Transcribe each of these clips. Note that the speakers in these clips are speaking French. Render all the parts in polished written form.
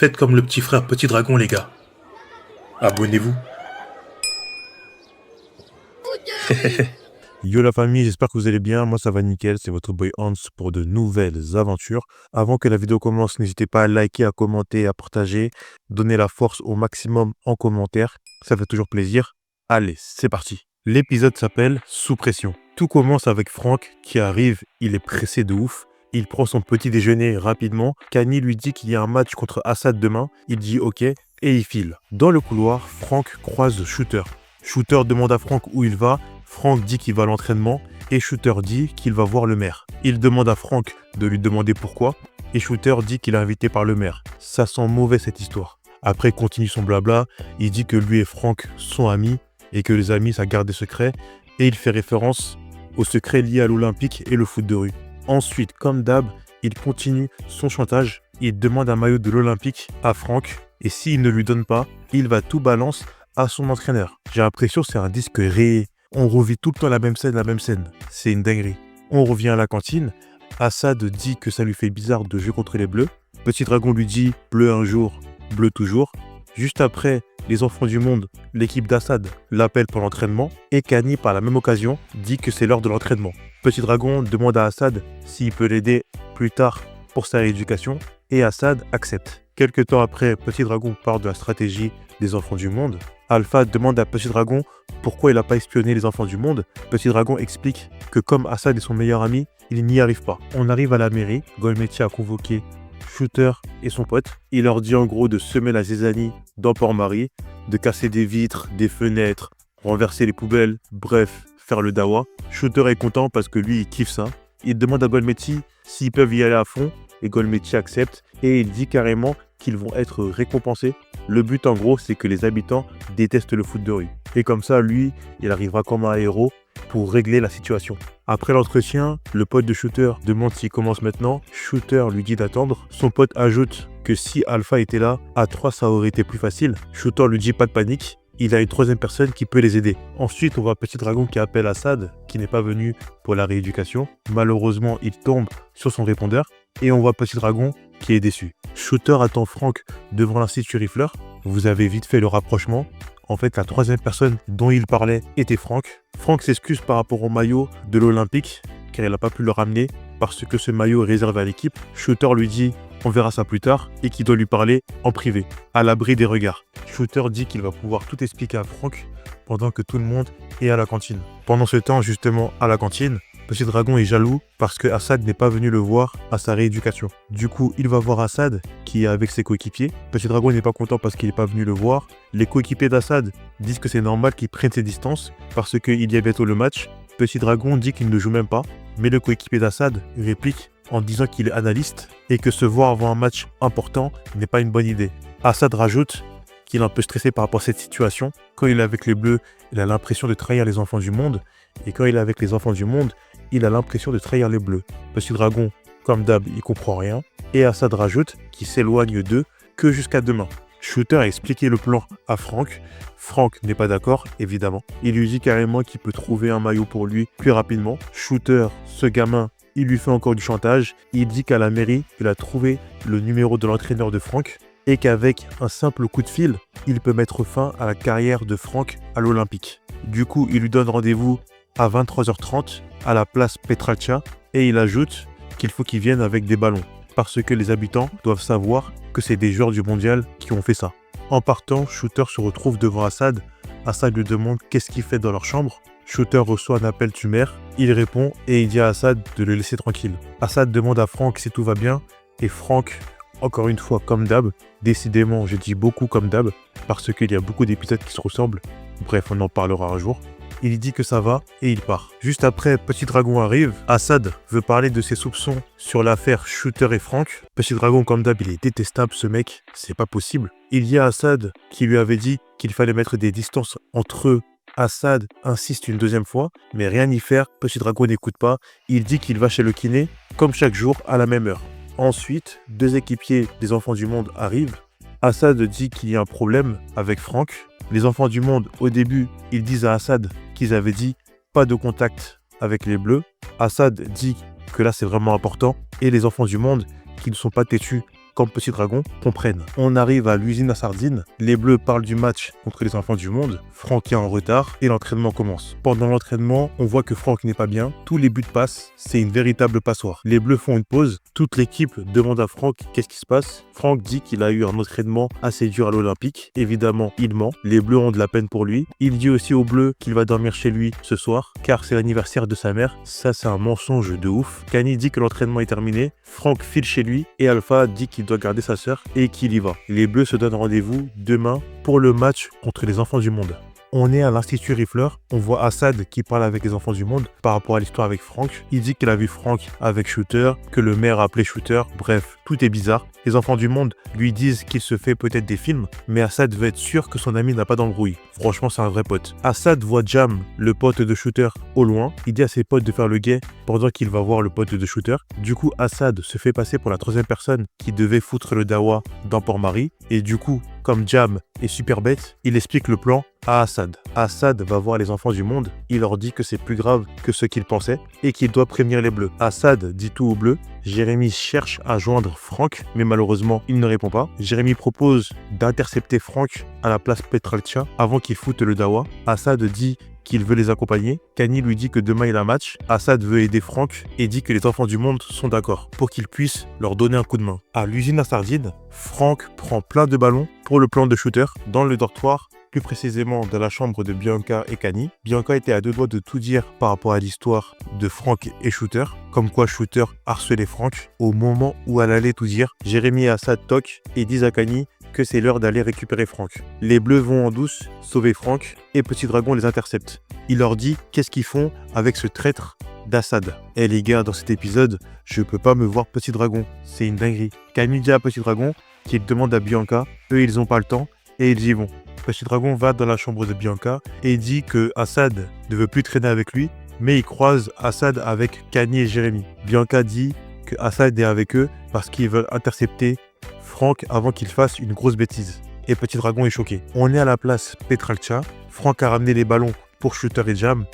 Faites comme le petit frère Petit Dragon, les gars. Abonnez-vous. Yo la famille, j'espère que vous allez bien, moi ça va nickel, c'est votre boy Hans pour de nouvelles aventures. Avant que la vidéo commence, n'hésitez pas à liker, à commenter, à partager, donner la force au maximum en commentaire, ça fait toujours plaisir. Allez, c'est parti. L'épisode s'appelle Sous pression. Tout commence avec Franck qui arrive, il est pressé de ouf. Il prend son petit déjeuner rapidement. Kani lui dit qu'il y a un match contre Assad demain. Il dit ok et il file. Dans le couloir, Franck croise Shooter. Shooter demande à Franck où il va. Franck dit qu'il va à l'entraînement et Shooter dit qu'il va voir le maire. Il demande à Franck de lui demander pourquoi et Shooter dit qu'il est invité par le maire. Ça sent mauvais cette histoire. Après, il continue son blabla. Il dit que lui et Franck sont amis et que les amis, ça garde des secrets. Et il fait référence aux secrets liés à l'Olympique et le foot de rue. Ensuite, comme d'hab, il continue son chantage. Il demande un maillot de l'Olympique à Franck et s'il ne lui donne pas, il va tout balance à son entraîneur. J'ai l'impression que c'est un disque rayé. On revit tout le temps la même scène. C'est une dinguerie. On revient à la cantine. Assad dit que ça lui fait bizarre de jouer contre les Bleus. Petit Dragon lui dit bleu un jour, bleu toujours. Juste après, les enfants du monde, l'équipe d'Assad, l'appelle pour l'entraînement. Et Kani, par la même occasion, dit que c'est l'heure de l'entraînement. Petit Dragon demande à Assad s'il peut l'aider plus tard pour sa rééducation. Et Assad accepte. Quelques temps après, Petit Dragon parle de la stratégie des enfants du monde. Alpha demande à Petit Dragon pourquoi il n'a pas espionné les enfants du monde. Petit Dragon explique que comme Assad est son meilleur ami, il n'y arrive pas. On arrive à la mairie, Golmetti a convoqué Shooter et son pote. Il leur dit en gros de semer la zizanie dans Port-Marie, de casser des vitres, des fenêtres, renverser les poubelles, bref, faire le dawa. Shooter est content parce que lui, il kiffe ça. Il demande à Golmetti s'ils peuvent y aller à fond et Golmetti accepte et il dit carrément qu'ils vont être récompensés. Le but en gros, c'est que les habitants détestent le foot de rue. Et comme ça, lui, il arrivera comme un héros pour régler la situation. Après l'entretien, le pote de Shooter demande s'il commence maintenant. Shooter lui dit d'attendre. Son pote ajoute que si Alpha était là, à 3 ça aurait été plus facile. Shooter lui dit pas de panique. Il a une troisième personne qui peut les aider. Ensuite, on voit Petit Dragon qui appelle Assad, qui n'est pas venu pour la rééducation. Malheureusement, il tombe sur son répondeur. Et on voit Petit Dragon qui est déçu. Shooter attend Franck devant l'Institut Rifler. Vous avez vite fait le rapprochement. En fait, la troisième personne dont il parlait était Franck. Franck s'excuse par rapport au maillot de l'Olympique, car il n'a pas pu le ramener parce que ce maillot est réservé à l'équipe. Shooter lui dit on verra ça plus tard et qu'il doit lui parler en privé, à l'abri des regards. Shooter dit qu'il va pouvoir tout expliquer à Franck pendant que tout le monde est à la cantine. Pendant ce temps, justement, à la cantine, Petit Dragon est jaloux parce que Assad n'est pas venu le voir à sa rééducation. Du coup, il va voir Assad qui est avec ses coéquipiers. Petit Dragon n'est pas content parce qu'il n'est pas venu le voir. Les coéquipiers d'Assad disent que c'est normal qu'il prenne ses distances parce qu'il y a bientôt le match. Petit Dragon dit qu'il ne joue même pas, mais le coéquipier d'Assad réplique en disant qu'il est analyste et que se voir avant un match important n'est pas une bonne idée. Assad rajoute qu'il est un peu stressé par rapport à cette situation. Quand il est avec les Bleus, il a l'impression de trahir les enfants du monde. Et quand il est avec les enfants du monde, il a l'impression de trahir les Bleus. Petit Dragon, comme d'hab, il comprend rien. Et Assad rajoute qu'il s'éloigne d'eux que jusqu'à demain. Shooter a expliqué le plan à Franck. Franck n'est pas d'accord, évidemment. Il lui dit carrément qu'il peut trouver un maillot pour lui plus rapidement. Shooter, ce gamin, il lui fait encore du chantage. Il dit qu'à la mairie, il a trouvé le numéro de l'entraîneur de Franck et qu'avec un simple coup de fil, il peut mettre fin à la carrière de Franck à l'Olympique. Du coup, il lui donne rendez-vous à 23h30 à la place Petralcia et il ajoute qu'il faut qu'ils viennent avec des ballons parce que les habitants doivent savoir que c'est des joueurs du mondial qui ont fait ça. En partant, Shooter se retrouve devant Assad. Assad lui demande qu'est-ce qu'il fait dans leur chambre. Shooter reçoit un appel du maire. Il répond et il dit à Assad de le laisser tranquille. Assad demande à Franck si tout va bien et Franck, encore une fois comme d'hab, décidément je dis beaucoup comme d'hab parce qu'il y a beaucoup d'épisodes qui se ressemblent. Bref, on en parlera un jour. Il dit que ça va et il part. Juste après, Petit Dragon arrive. Assad veut parler de ses soupçons sur l'affaire Shooter et Franck. Petit Dragon, comme d'hab, il est détestable ce mec. C'est pas possible. Il y a Assad qui lui avait dit qu'il fallait mettre des distances entre eux. Assad insiste une deuxième fois, mais rien n'y faire. Petit Dragon n'écoute pas. Il dit qu'il va chez le kiné, comme chaque jour, à la même heure. Ensuite, 2 équipiers des enfants du monde arrivent. Assad dit qu'il y a un problème avec Franck. Les enfants du monde, au début, ils disent à Assad qu'ils avaient dit pas de contact avec les Bleus. Assad dit que là c'est vraiment important et les enfants du monde qui ne sont pas têtus comme Petit Dragon comprennent. On arrive à l'usine à sardines, les Bleus parlent du match contre les enfants du monde, Franck est en retard et l'entraînement commence. Pendant l'entraînement, on voit que Franck n'est pas bien, tous les buts passent, c'est une véritable passoire. Les Bleus font une pause, toute l'équipe demande à Franck qu'est-ce qui se passe. Franck dit qu'il a eu un entraînement assez dur à l'Olympique, évidemment il ment, les Bleus ont de la peine pour lui. Il dit aussi aux Bleus qu'il va dormir chez lui ce soir, car c'est l'anniversaire de sa mère, ça c'est un mensonge de ouf. Kani dit que l'entraînement est terminé, Franck file chez lui et Alpha dit qu'il doit garder sa sœur et qu'il y va. Les Bleus se donnent rendez-vous demain pour le match contre les enfants du monde. On est à l'Institut Riffler, on voit Assad qui parle avec les enfants du monde par rapport à l'histoire avec Franck. Il dit qu'il a vu Franck avec Shooter, que le maire a appelé Shooter, bref, tout est bizarre. Les enfants du monde lui disent qu'il se fait peut-être des films, mais Assad veut être sûr que son ami n'a pas d'embrouille. Franchement, c'est un vrai pote. Assad voit Jam, le pote de Shooter, au loin. Il dit à ses potes de faire le guet pendant qu'il va voir le pote de Shooter. Du coup, Assad se fait passer pour la troisième personne qui devait foutre le dawa dans Port-Marie. Et du coup, comme Jam est super bête, il explique le plan à Assad. Assad va voir les enfants du monde, il leur dit que c'est plus grave que ce qu'il pensait et qu'il doit prévenir les Bleus. Assad dit tout aux Bleus, Jérémy cherche à joindre Franck, mais malheureusement, il ne répond pas. Jérémy propose d'intercepter Franck à la place Petralcha avant qu'il foute le dawa. Assad dit qu'il veut les accompagner. Kani lui dit que demain il a un match. Assad veut aider Franck et dit que les enfants du monde sont d'accord pour qu'il puisse leur donner un coup de main. À l'usine à sardines, Franck prend plein de ballons pour le plan de Shooter dans le dortoir, plus précisément dans la chambre de Bianca et Kani. Bianca était à deux doigts de tout dire par rapport à l'histoire de Franck et Shooter, comme quoi Shooter harcelait Franck. Au moment où elle allait tout dire, Jérémy et Assad toquent et disent à Kani que c'est l'heure d'aller récupérer Franck. Les Bleus vont en douce sauver Franck et Petit Dragon les intercepte. Il leur dit qu'est-ce qu'ils font avec ce traître d'Assad. Eh les gars, dans cet épisode, je peux pas me voir Petit Dragon, c'est une dinguerie. Kani dit à Petit Dragon qu'il demande à Bianca, eux ils ont pas le temps et ils y vont. Petit Dragon va dans la chambre de Bianca et dit que Assad ne veut plus traîner avec lui, mais il croise Assad avec Kani et Jérémy. Bianca dit que Assad est avec eux parce qu'ils veulent intercepter Franck avant qu'il fasse une grosse bêtise. Et Petit Dragon est choqué. On est à la place Petralcha. Franck a ramené les ballons pour Shooter et Jam.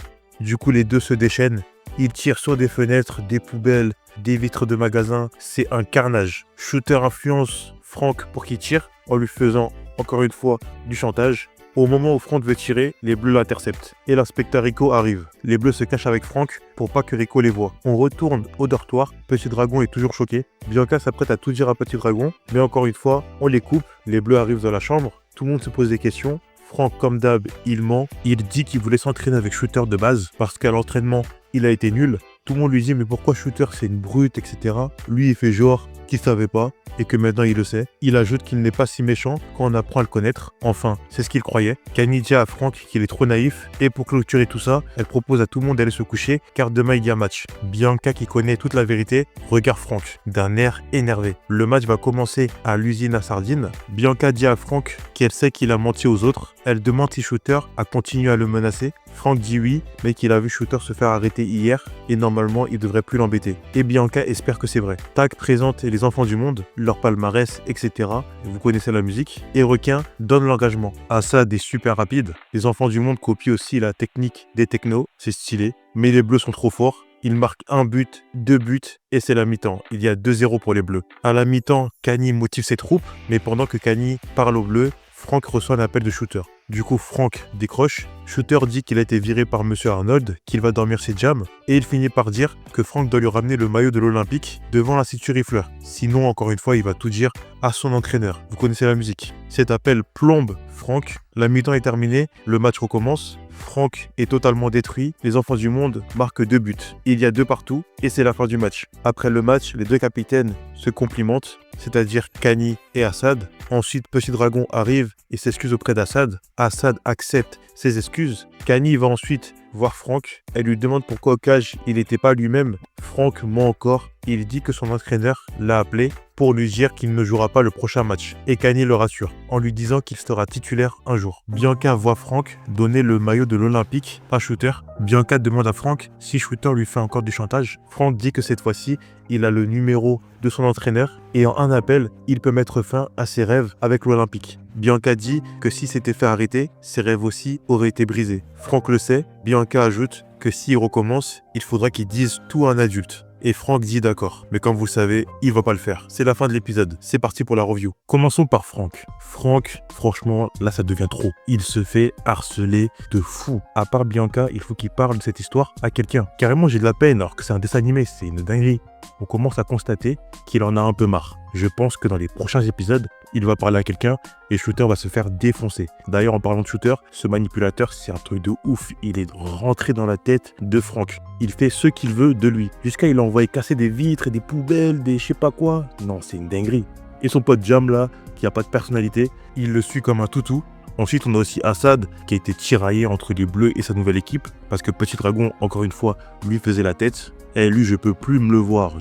Du coup, les deux se déchaînent. Ils tirent sur des fenêtres, des poubelles, des vitres de magasins. C'est un carnage. Shooter influence Franck pour qu'il tire en lui faisant, encore une fois, du chantage. Au moment où Franck veut tirer, les Bleus l'interceptent. Et l'inspecteur Rico arrive. Les Bleus se cachent avec Franck pour pas que Rico les voie. On retourne au dortoir. Petit Dragon est toujours choqué. Bianca s'apprête à tout dire à Petit Dragon. Mais encore une fois, on les coupe. Les Bleus arrivent dans la chambre. Tout le monde se pose des questions. Franck, comme d'hab, il ment. Il dit qu'il voulait s'entraîner avec Shooter de base parce qu'à l'entraînement, il a été nul. Tout le monde lui dit mais pourquoi Shooter c'est une brute, etc. Lui il fait genre qu'il savait pas et que maintenant il le sait. Il ajoute qu'il n'est pas si méchant quand on apprend à le connaître. Enfin, c'est ce qu'il croyait. Kani dit à Franck qu'il est trop naïf et pour clôturer tout ça, elle propose à tout le monde d'aller se coucher car demain il y a match. Bianca qui connaît toute la vérité regarde Franck d'un air énervé. Le match va commencer à l'usine à sardines. Bianca dit à Franck qu'elle sait qu'il a menti aux autres. Elle demande si Shooter a continué à le menacer. Franck dit oui, mais qu'il a vu Shooter se faire arrêter hier et normalement il devrait plus l'embêter. Et Bianca espère que c'est vrai. Tag présente les enfants du monde, leur palmarès, etc. Vous connaissez la musique. Et Requin donne l'engagement. Assad est super rapide. Les enfants du monde copient aussi la technique des technos, c'est stylé. Mais les Bleus sont trop forts. Ils marquent un but, 2 buts et c'est la mi-temps. Il y a 2-0 pour les Bleus. À la mi-temps, Kani motive ses troupes, mais pendant que Kani parle aux Bleus, Franck reçoit un appel de Shooter. Du coup, Franck décroche. Shooter dit qu'il a été viré par Monsieur Arnold, qu'il va dormir chez Jam, et il finit par dire que Franck doit lui ramener le maillot de l'Olympique devant l'Institut Riffler. Sinon, encore une fois, il va tout dire à son entraîneur. Vous connaissez la musique. Cet appel plombe Franck. La mi-temps est terminée, le match recommence. Franck est totalement détruit, les enfants du monde marquent 2 buts. Il y a 2 partout et c'est la fin du match. Après le match, les 2 capitaines se complimentent, c'est-à-dire Kani et Assad. Ensuite, Petit Dragon arrive et s'excuse auprès d'Assad. Assad accepte ses excuses. Kani va ensuite voir Franck. Elle lui demande pourquoi au cage il n'était pas lui-même. Franck ment encore. Il dit que son entraîneur l'a appelé pour lui dire qu'il ne jouera pas le prochain match. Et Kani le rassure en lui disant qu'il sera titulaire un jour. Bianca voit Franck donner le maillot de l'Olympique à Shooter. Bianca demande à Franck si Shooter lui fait encore du chantage. Franck dit que cette fois-ci, il a le numéro de son entraîneur et en un appel, il peut mettre fin à ses rêves avec l'Olympique. Bianca dit que si s'était fait arrêter, ses rêves aussi auraient été brisés. Franck le sait. Bianca ajoute que s'il recommence, il faudra qu'il dise tout à un adulte. Et Franck dit d'accord. Mais comme vous le savez, il va pas le faire. C'est la fin de l'épisode. C'est parti pour la review. Commençons par Franck. Franck, franchement, là ça devient trop. Il se fait harceler de fou. À part Bianca, il faut qu'il parle de cette histoire à quelqu'un. Carrément, j'ai de la peine alors que c'est un dessin animé, c'est une dinguerie. On commence à constater qu'il en a un peu marre. Je pense que dans les prochains épisodes, il va parler à quelqu'un et Shooter va se faire défoncer. D'ailleurs, en parlant de Shooter, ce manipulateur, c'est un truc de ouf. Il est rentré dans la tête de Franck. Il fait ce qu'il veut de lui. Jusqu'à il envoie casser des vitres et des poubelles, des je sais pas quoi. Non, c'est une dinguerie. Et son pote Jam là, qui a pas de personnalité, il le suit comme un toutou. Ensuite, on a aussi Assad qui a été tiraillé entre les Bleus et sa nouvelle équipe parce que Petit Dragon, encore une fois, lui faisait la tête. Et lui, je peux plus me le voir,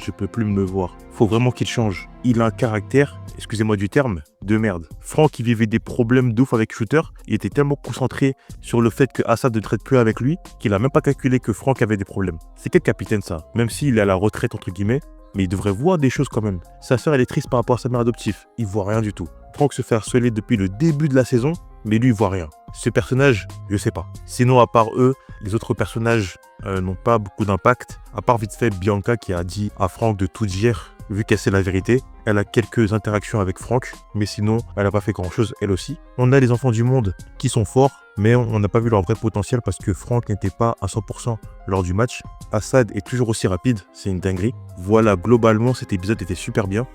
Faut vraiment qu'il change. Il a un caractère, excusez-moi du terme, de merde. Franck, il vivait des problèmes d'ouf avec Shooter. Il était tellement concentré sur le fait que Assad ne traite plus avec lui qu'il a même pas calculé que Franck avait des problèmes. C'est quel capitaine ça? Même s'il est à la retraite entre guillemets, mais il devrait voir des choses quand même. Sa sœur, elle est triste par rapport à sa mère adoptive. Il voit rien du tout. Franck se fait harceler depuis le début de la saison, mais lui, il voit rien. Ce personnage, je sais pas. Sinon, à part eux, les autres personnages n'ont pas beaucoup d'impact. À part vite fait Bianca qui a dit à Franck de tout dire, vu qu'elle sait la vérité. Elle a quelques interactions avec Franck, mais sinon, elle n'a pas fait grand-chose elle aussi. On a les enfants du monde qui sont forts, mais on n'a pas vu leur vrai potentiel parce que Franck n'était pas à 100% lors du match. Assad est toujours aussi rapide, c'est une dinguerie. Voilà, globalement, cet épisode était super bien.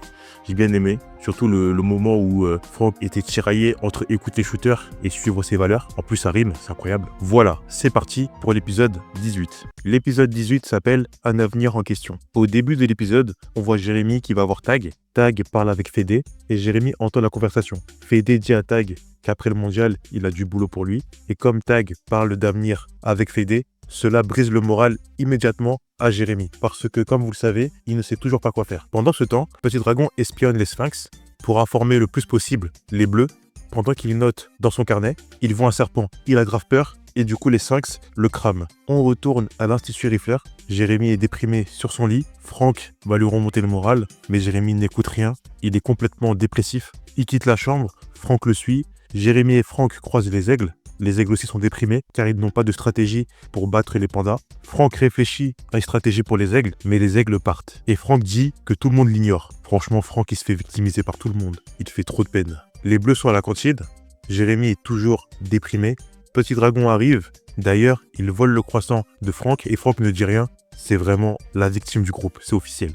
J'ai bien aimé, surtout le moment où Franck était tiraillé entre écouter Shooter et suivre ses valeurs. En plus, ça rime, c'est incroyable. Voilà, c'est parti pour l'épisode 18. L'épisode 18 s'appelle « Un avenir en question ». Au début de l'épisode, on voit Jérémy qui va voir Tag. Tag parle avec Fédé et Jérémy entend la conversation. Fédé dit à Tag qu'après le mondial, il a du boulot pour lui. Et comme Tag parle d'avenir avec Fédé, cela brise le moral immédiatement à Jérémy. Parce que, comme vous le savez, il ne sait toujours pas quoi faire. Pendant ce temps, Petit Dragon espionne les Sphinx pour informer le plus possible les Bleus. Pendant qu'il note dans son carnet, il voit un serpent. Il a grave peur et du coup les Sphinx le crament. On retourne à l'Institut Riffler. Jérémy est déprimé sur son lit. Franck va lui remonter le moral, mais Jérémy n'écoute rien. Il est complètement dépressif. Il quitte la chambre. Franck le suit. Jérémy et Franck croisent les aigles. Les aigles aussi sont déprimés car ils n'ont pas de stratégie pour battre les pandas. Franck réfléchit à une stratégie pour les aigles, mais les aigles partent. Et Franck dit que tout le monde l'ignore. Franchement, Franck il se fait victimiser par tout le monde. Il fait trop de peine. Les Bleus sont à la cantine. Jérémy est toujours déprimé. Petit Dragon arrive. D'ailleurs, il vole le croissant de Franck et Franck ne dit rien. C'est vraiment la victime du groupe, c'est officiel.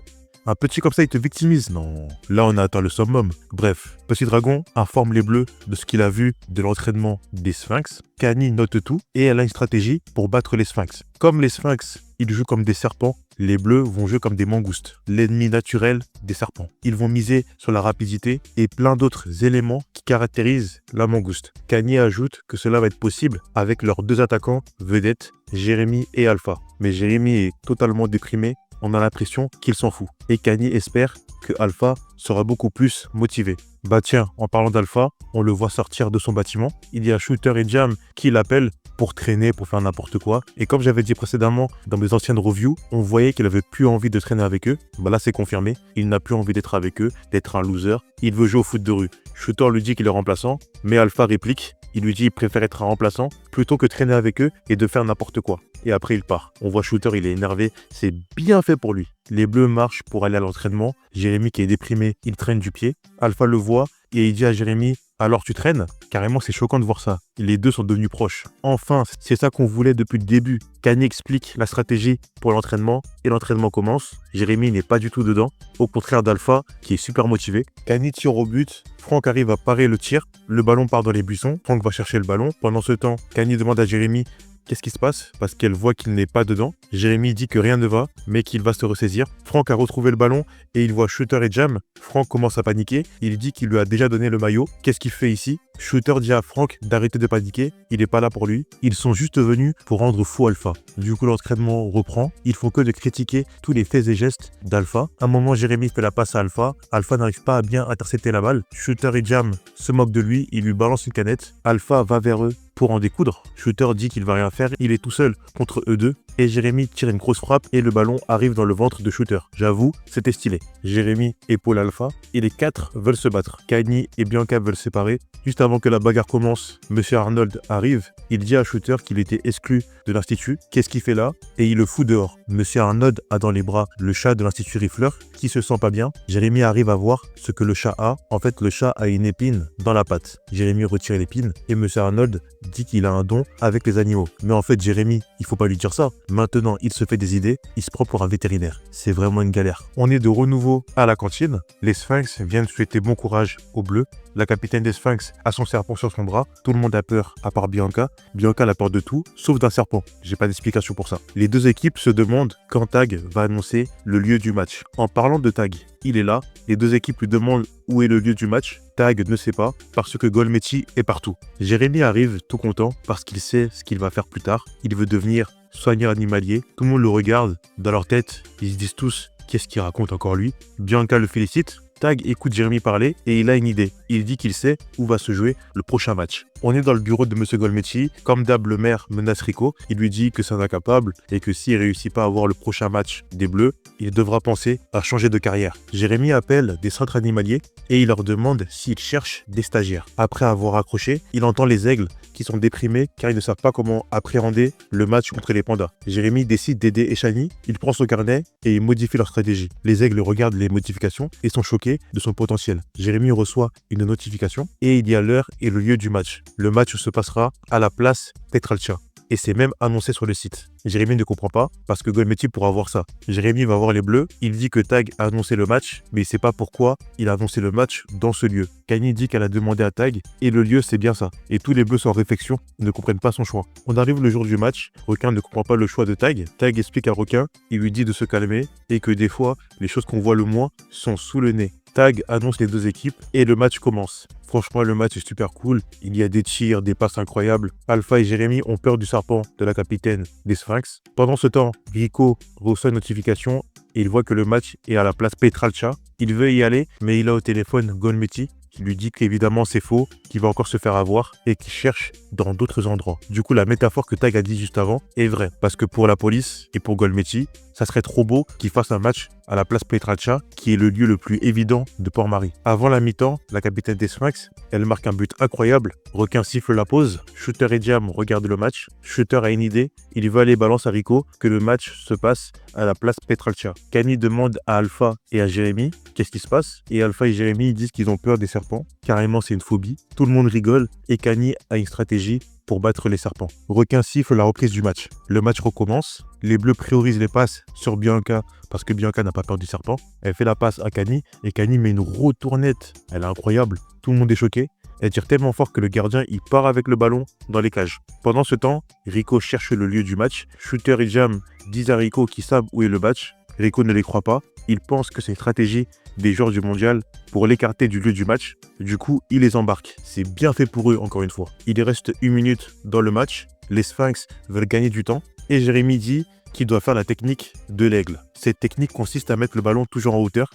Un petit comme ça, il te victimise? Non. Là, on a atteint le summum. Bref, Petit Dragon informe les Bleus de ce qu'il a vu de l'entraînement des Sphinx. Kani note tout et elle a une stratégie pour battre les Sphinx. Comme les Sphinx, ils jouent comme des serpents, les Bleus vont jouer comme des mangoustes, l'ennemi naturel des serpents. Ils vont miser sur la rapidité et plein d'autres éléments qui caractérisent la mangouste. Kani ajoute que cela va être possible avec leurs deux attaquants vedettes, Jérémy et Alpha. Mais Jérémy est totalement déprimé. On a l'impression qu'il s'en fout. Et Kani espère que Alpha sera beaucoup plus motivé. Bah tiens, en parlant d'Alpha, on le voit sortir de son bâtiment. Il y a Shooter et Jam qui l'appellent pour traîner, pour faire n'importe quoi. Et comme j'avais dit précédemment dans mes anciennes reviews, on voyait qu'il avait plus envie de traîner avec eux. Bah là c'est confirmé, il n'a plus envie d'être avec eux, d'être un loser. Il veut jouer au foot de rue. Shooter lui dit qu'il est remplaçant, mais Alpha réplique. Il lui dit qu'il préfère être un remplaçant plutôt que traîner avec eux et de faire n'importe quoi. Et après il part. On voit Shooter, il est énervé. C'est bien fait pour lui. Les Bleus marchent pour aller à l'entraînement. Jérémy qui est déprimé, il traîne du pied. Alpha le voit et il dit à Jérémy « Alors tu traînes ?» Carrément c'est choquant de voir ça. Les deux sont devenus proches. Enfin, c'est ça qu'on voulait depuis le début. Kani explique la stratégie pour l'entraînement et l'entraînement commence. Jérémy n'est pas du tout dedans. Au contraire d'Alpha qui est super motivé. Kani tire au but. Franck arrive à parer le tir. Le ballon part dans les buissons. Franck va chercher le ballon. Pendant ce temps, Kani demande à Jérémy qu'est-ce qui se passe parce qu'elle voit qu'il n'est pas dedans. Jérémy dit que rien ne va, mais qu'il va se ressaisir. Franck a retrouvé le ballon et il voit Shooter et Jam. Franck commence à paniquer. Il dit qu'il lui a déjà donné le maillot. Qu'est-ce qu'il fait ici? Shooter dit à Franck d'arrêter de paniquer. Il n'est pas là pour lui. Ils sont juste venus pour rendre fou Alpha. Du coup, l'entraînement reprend. Ils font que de critiquer tous les faits et gestes d'Alpha. À un moment, Jérémy fait la passe à Alpha. Alpha n'arrive pas à bien intercepter la balle. Shooter et Jam se moquent de lui. Il lui balance une canette. Alpha va vers eux pour en découdre. Shooter dit qu'il va rien faire, il est tout seul contre eux deux. et Jérémy tire une grosse frappe et le ballon arrive dans le ventre de Shooter. J'avoue, c'était stylé. Jérémy épaule Alpha et les 4 veulent se battre. Kanye et Bianca veulent se séparer. Juste avant que la bagarre commence, Monsieur Arnold arrive. Il dit à Shooter qu'il était exclu de l'institut. Qu'est-ce qu'il fait là? Et il le fout dehors. Monsieur Arnold a dans les bras le chat de l'institut Rifleur qui se sent pas bien. Jérémy arrive à voir ce que le chat a. En fait, le chat a une épine dans la patte. Jérémy retire l'épine et Monsieur Arnold dit qu'il a un don avec les animaux. Mais en fait, Jérémy, il faut pas lui dire ça. Maintenant, il se fait des idées. Il se prend pour un vétérinaire. C'est vraiment une galère. On est de renouveau à la cantine. Les Sphinx viennent souhaiter bon courage aux Bleus. La capitaine des Sphinx a son serpent sur son bras. Tout le monde a peur, à part Bianca. Bianca a peur de tout, sauf d'un serpent. J'ai pas d'explication pour ça. Les deux équipes se demandent quand Tag va annoncer le lieu du match. En parlant de Tag, il est là. Les deux équipes lui demandent où est le lieu du match. Tag ne sait pas, parce que Golmechi est partout. Jérémy arrive tout content, parce qu'il sait ce qu'il va faire plus tard. Il veut devenir soigneur animalier. Tout le monde le regarde. Dans leur tête, ils se disent tous, qu'est-ce qu'il raconte encore lui? Bianca le félicite. Tag écoute Jérémy parler et il a une idée. Il dit qu'il sait où va se jouer le prochain match. On est dans le bureau de Monsieur Golmechi. Comme d'hab, le maire menace Rico. Il lui dit que c'est un incapable et que s'il réussit pas à avoir le prochain match des Bleus, il devra penser à changer de carrière. Jérémy appelle des centres animaliers et il leur demande s'ils cherchent des stagiaires. Après avoir accroché, il entend les aigles qui sont déprimés car ils ne savent pas comment appréhender le match contre les pandas. Jérémy décide d'aider Eshani. Il prend son carnet et il modifie leur stratégie. Les aigles regardent les modifications et sont choqués de son potentiel. Jérémy reçoit une notification et il y a l'heure et le lieu du match. Le match se passera à la place Petralcha. Et c'est même annoncé sur le site. Jérémy ne comprend pas parce que Golmechi pourra voir ça. Jérémy va voir les Bleus, il dit que Tag a annoncé le match, mais il sait pas pourquoi il a annoncé le match dans ce lieu. Kanye dit qu'elle a demandé à Tag et le lieu c'est bien ça. Et tous les Bleus sont en réflexion, ne comprennent pas son choix. On arrive le jour du match, Requin ne comprend pas le choix de Tag. Tag explique à Requin, il lui dit de se calmer et que des fois, les choses qu'on voit le moins sont sous le nez. Tag annonce les deux équipes et le match commence. Franchement, le match est super cool. Il y a des tirs, des passes incroyables. Alpha et Jérémy ont peur du serpent de la capitaine des Sphinx. Pendant ce temps, Rico reçoit une notification et il voit que le match est à la place Petralcha. Il veut y aller, mais il a au téléphone Golmechi qui lui dit qu'évidemment c'est faux, qu'il va encore se faire avoir et qu'il cherche dans d'autres endroits. Du coup, la métaphore que Tag a dit juste avant est vraie. Parce que pour la police et pour Golmechi, ça serait trop beau qu'il fasse un match à la place Petralcha, qui est le lieu le plus évident de Port-Marie. Avant la mi-temps, la capitaine des Sphinx, elle marque un but incroyable. Requin siffle la pause. Shooter et Jam regardent le match. Shooter a une idée. Il veut aller balance à Rico que le match se passe à la place Petralcha. Kanye demande à Alpha et à Jérémy qu'est-ce qui se passe. Et Alpha et Jérémy disent qu'ils ont peur des serpents. Carrément, c'est une phobie. Tout le monde rigole et Kanye a une stratégie pour battre les serpents. Requin siffle la reprise du match. Le match recommence. Les Bleus priorisent les passes sur Bianca parce que Bianca n'a pas peur du serpent. Elle fait la passe à Kanye et Kanye met une retournette. Elle est incroyable. Tout le monde est choqué. Elle tire tellement fort que le gardien il part avec le ballon dans les cages. Pendant ce temps, Rico cherche le lieu du match. Shooter et Jam disent à Rico qu'ils savent où est le match. Rico ne les croit pas. Il pense que c'est une stratégie des joueurs du mondial pour l'écarter du lieu du match. Du coup, il les embarque. C'est bien fait pour eux, encore une fois. Il reste 1 minute dans le match. Les Sphinx veulent gagner du temps. Et Jérémy dit qu'il doit faire la technique de l'aigle. Cette technique consiste à mettre le ballon toujours en hauteur.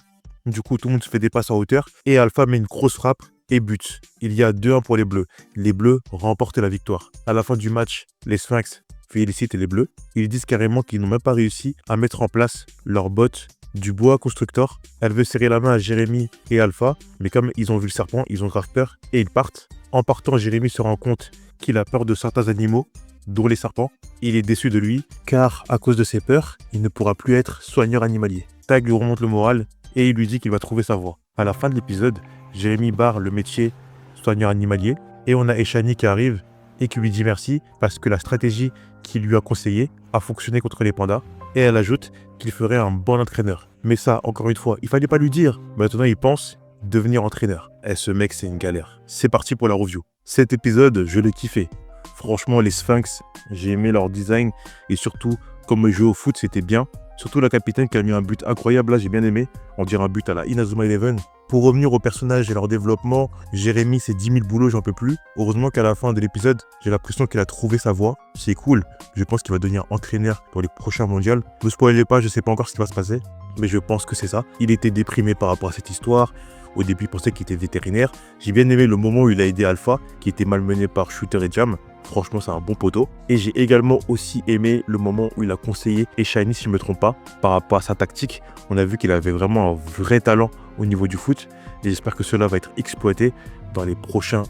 Du coup, tout le monde se fait des passes en hauteur. Et Alpha met une grosse frappe et but. Il y a 2-1 pour les Bleus. Les Bleus remportent la victoire. À la fin du match, les Sphinx félicitent les Bleus. Ils disent carrément qu'ils n'ont même pas réussi à mettre en place leurs bottes du bois constructeur. Elle veut serrer la main à Jérémy et Alpha, mais comme ils ont vu le serpent, ils ont grave peur et ils partent. En partant, Jérémy se rend compte qu'il a peur de certains animaux, dont les serpents. Il est déçu de lui, car à cause de ses peurs, il ne pourra plus être soigneur animalier. Tag lui remonte le moral et il lui dit qu'il va trouver sa voie. À la fin de l'épisode, Jérémy barre le métier soigneur animalier et on a Eshani qui arrive et qui lui dit merci parce que la stratégie qu'il lui a conseillée a fonctionné contre les pandas. Et elle ajoute qu'il ferait un bon entraîneur. Mais ça, encore une fois, il fallait pas lui dire. Maintenant, il pense devenir entraîneur. Et ce mec, c'est une galère. C'est parti pour la review. Cet épisode, je l'ai kiffé. Franchement, les Sphinx, j'ai aimé leur design. Et surtout, comme ils jouaient au foot, c'était bien. Surtout la capitaine qui a mis un but incroyable. Là, j'ai bien aimé. On dirait un but à la Inazuma Eleven. Pour revenir aux personnages et leur développement, Jérémy, c'est 10 000 boulots, j'en peux plus. Heureusement qu'à la fin de l'épisode, j'ai l'impression qu'il a trouvé sa voie. C'est cool. Je pense qu'il va devenir entraîneur pour les prochains mondiaux. Ne spoilez pas, je sais pas encore ce qui va se passer. Mais je pense que c'est ça. Il était déprimé par rapport à cette histoire. Au début, il pensait qu'il était vétérinaire. J'ai bien aimé le moment où il a aidé Alpha, qui était malmené par Shooter et Jam. Franchement, c'est un bon poteau. Et j'ai également aussi aimé le moment où il a conseillé Eshani, si je ne me trompe pas, par rapport à sa tactique. On a vu qu'il avait vraiment un vrai talent au niveau du foot. Et j'espère que cela va être exploité dans les prochains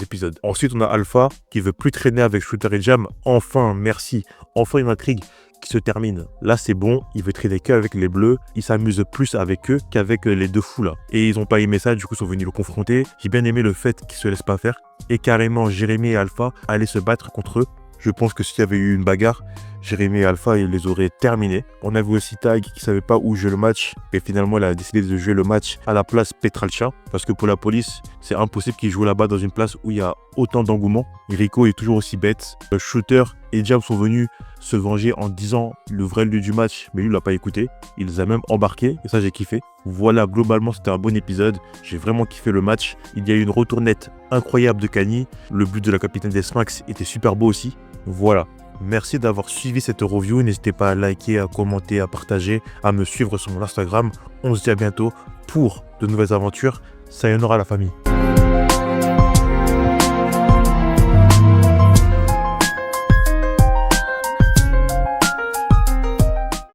épisodes. Ensuite, on a Alpha qui veut plus traîner avec Shooter et Jam. Enfin, merci. Enfin, une intrigue qui se termine. Là, c'est bon. Il veut traîner qu'avec les Bleus. Il s'amuse plus avec eux qu'avec les deux fous là. Et ils n'ont pas aimé ça. Du coup, ils sont venus le confronter. J'ai bien aimé le fait qu'ils se laissent pas faire. Et carrément, Jérémy et Alpha allaient se battre contre eux. Je pense que s'il y avait eu une bagarre, Jérémy et Alpha, ils les auraient terminés. On avait aussi Tag qui ne savait pas où jouer le match. Et finalement, il a décidé de jouer le match à la place Petralcha. Parce que pour la police, c'est impossible qu'il joue là-bas dans une place où il y a autant d'engouement. Et Rico est toujours aussi bête. Le Shooter et Jam sont venus se venger en disant le vrai lieu du match. Mais lui, il l'a pas écouté. Il les a même embarqués. Et ça, j'ai kiffé. Voilà, globalement, c'était un bon épisode. J'ai vraiment kiffé le match. Il y a eu une retournette incroyable de Kani. Le but de la capitaine des Sphinx était super beau aussi. Voilà. Merci d'avoir suivi cette review. N'hésitez pas à liker, à commenter, à partager, à me suivre sur mon Instagram. On se dit à bientôt pour de nouvelles aventures. Sayonara la famille.